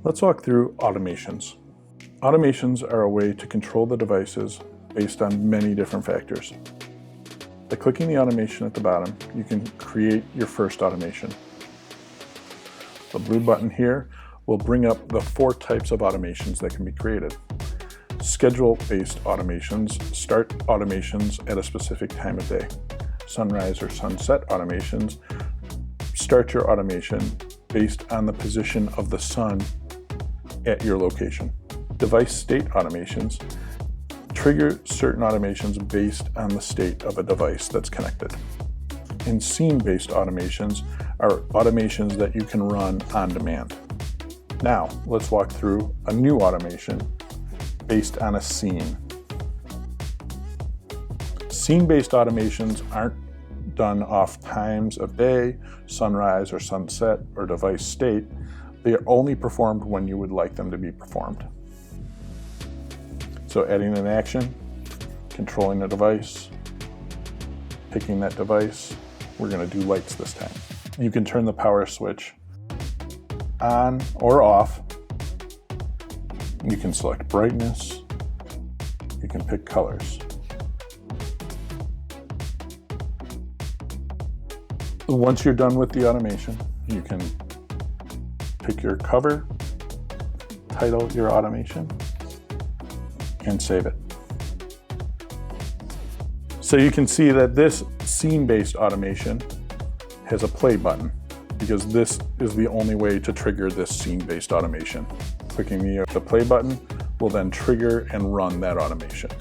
Let's walk through automations. Automations are a way to control the devices based on many different factors. By clicking the automation at the bottom, you can create your first automation. The blue button here will bring up the 4 types of automations that can be created. Schedule-based automations start automations at a specific time of day. Sunrise or sunset automations start your automation based on the position of the sun at your location. Device state automations trigger certain automations based on the state of a device that's connected. And scene-based automations are automations that you can run on demand. Now, let's walk through a new automation based on a scene. Scene-based automations aren't done off times of day, sunrise or sunset, or device state. They are only performed when you would like them to be performed. So adding an action, controlling a device, picking that device. We're going to do lights this time. You can turn the power switch on or off. You can select brightness. You can pick colors. Once you're done with the automation, you can pick your cover, title your automation, and save it. So you can see that this scene-based automation has a play button because this is the only way to trigger this scene-based automation. Clicking the play button will then trigger and run that automation.